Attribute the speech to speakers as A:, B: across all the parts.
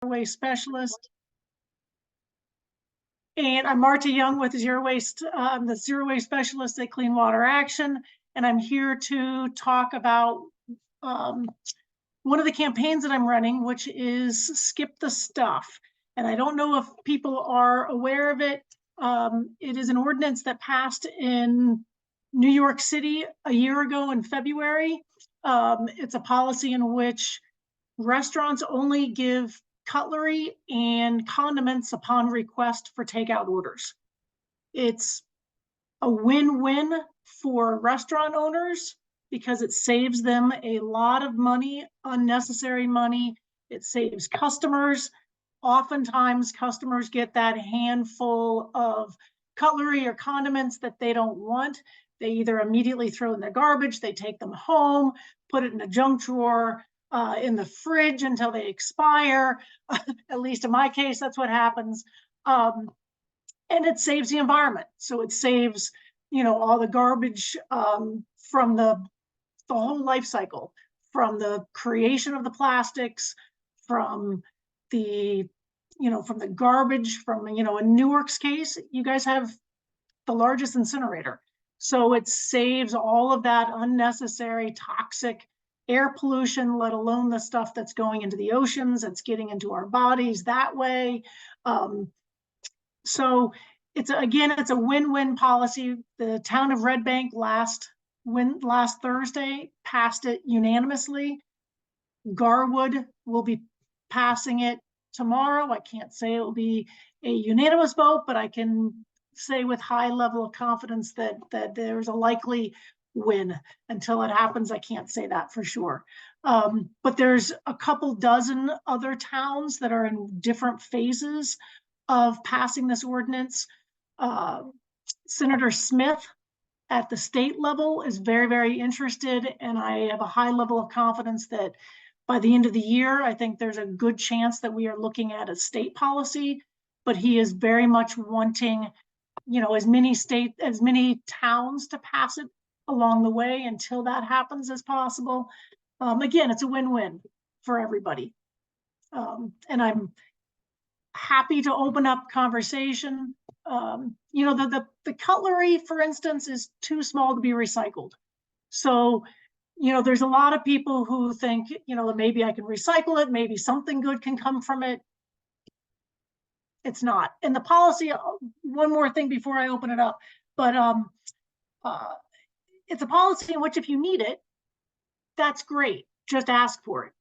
A: Waste Specialist. And I'm Marta Young with Zero Waste. I'm the Zero Waste Specialist at Clean Water Action. And I'm here to talk about one of the campaigns that I'm running, which is Skip the Stuff. And I don't know if people are aware of it. It is an ordinance that passed in New York City a year ago in February. It's a policy in which restaurants only give cutlery and condiments upon request for takeout orders. It's a win-win for restaurant owners because it saves them a lot of money, unnecessary money. It saves customers. Oftentimes, customers get that handful of cutlery or condiments that they don't want. They either immediately throw in the garbage, they take them home, put it in a junk drawer, in the fridge until they expire. At least in my case, that's what happens. And it saves the environment. So it saves, all the garbage from the whole life cycle, from the creation of the plastics, from the, from the garbage, from, in Newark's case, you guys have the largest incinerator. So it saves all of that unnecessary toxic air pollution, let alone the stuff that's going into the oceans, that's getting into our bodies that way. So it's a win-win policy. The town of Red Bank last Thursday passed it unanimously. Garwood will be passing it tomorrow. I can't say it will be a unanimous vote, but I can say with high level of confidence that there's a likely win. Until it happens, I can't say that for sure. But there's a couple dozen other towns that are in different phases of passing this ordinance. Senator Smith at the state level is very, very interested, and I have a high level of confidence that by the end of the year, I think there's a good chance that we are looking at a state policy, but he is very much wanting, as many towns to pass it along the way until that happens as possible. Again, it's a win-win for everybody. And I'm happy to open up conversation. The cutlery, for instance, is too small to be recycled. So, there's a lot of people who think, maybe I can recycle it, maybe something good can come from it. It's not. And the policy, one more thing before I open it up, but it's a policy in which if you need it, that's great. Just ask for it.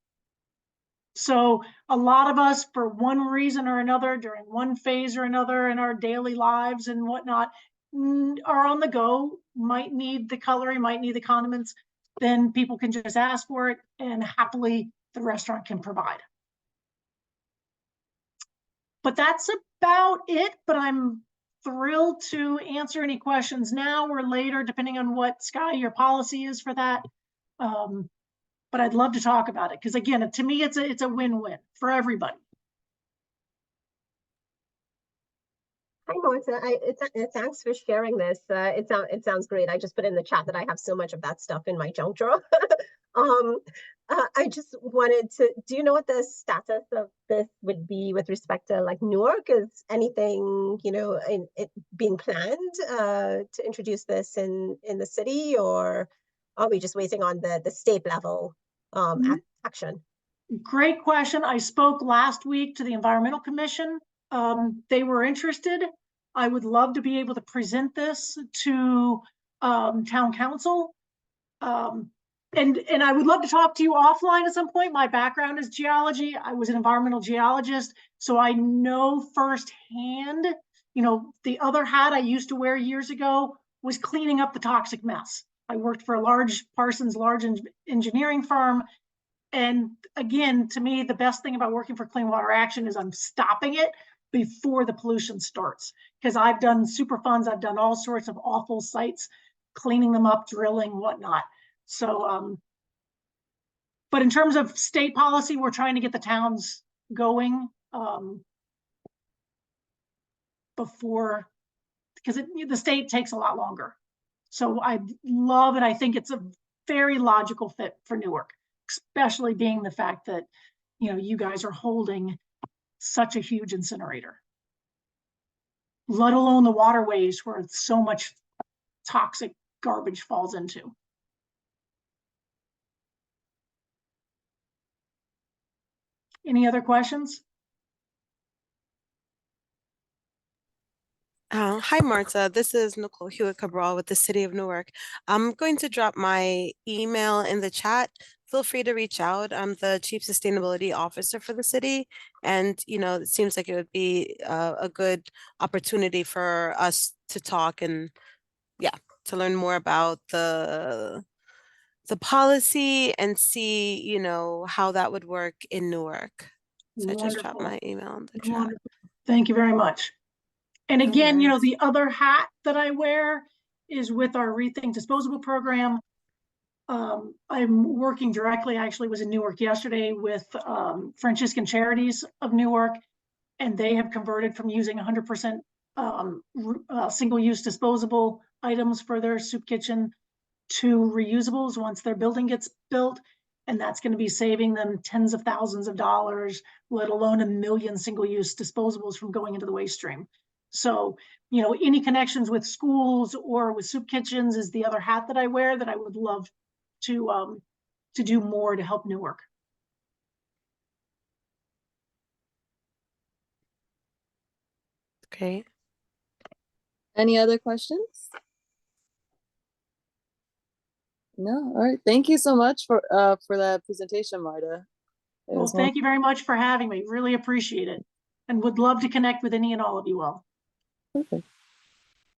A: So a lot of us, for one reason or another, during one phase or another in our daily lives and whatnot, are on the go, might need the cutlery, might need the condiments, then people can just ask for it and happily the restaurant can provide. But that's about it, but I'm thrilled to answer any questions now or later, depending on what, Sky, your policy is for that. But I'd love to talk about it because, again, to me, it's a win-win for everybody.
B: Hi, Marta. Thanks for sharing this. It sounds great. I just put in the chat that I have so much of that stuff in my junk drawer. I just wanted to, do you know what the status of this would be with respect to like Newark? Is anything, being planned to introduce this in the city, or are we just waiting on the state level action?
A: Great question. I spoke last week to the Environmental Commission. They were interested. I would love to be able to present this to town council. And I would love to talk to you offline at some point. My background is geology. I was an environmental geologist, so I know firsthand, the other hat I used to wear years ago was cleaning up the toxic mess. I worked for a Parsons large engineering firm. And again, to me, the best thing about working for Clean Water Action is I'm stopping it before the pollution starts. Because I've done Superfunds, I've done all sorts of awful sites, cleaning them up, drilling, whatnot. So, but in terms of state policy, we're trying to get the towns going before, because the state takes a lot longer. So I love it. I think it's a very logical fit for Newark, especially being the fact that, you guys are holding such a huge incinerator, let alone the waterways where so much toxic garbage falls into. Any other questions?
C: Hi, Marta. This is Nicole Hewitt Cabral with the City of Newark. I'm going to drop my email in the chat. Feel free to reach out. I'm the Chief Sustainability Officer for the city. And, it seems like it would be a good opportunity for us to talk and, to learn more about the policy and see, how that would work in Newark. So I just dropped my email in the chat.
A: Wonderful. Thank you very much. And
C: No
A: again,
C: worries.
A: the other hat that I wear is with our Rethink Disposable program. I'm working directly, I actually was in Newark yesterday with Franciscan Charities of Newark, and they have converted from using 100% single-use disposable items for their soup kitchen to reusables once their building gets built. And that's going to be saving them tens of thousands of dollars, let alone 1 million single-use disposables from going into the waste stream. So, any connections with schools or with soup kitchens is the other hat that I wear that I would love to do more to help Newark.
C: Okay.
D: Any other questions? No. All right. Thank you so much for that presentation, Marta.
A: Well, thank you very much for having me. Really appreciate it, and would love to connect with any and all of you all.
D: Perfect.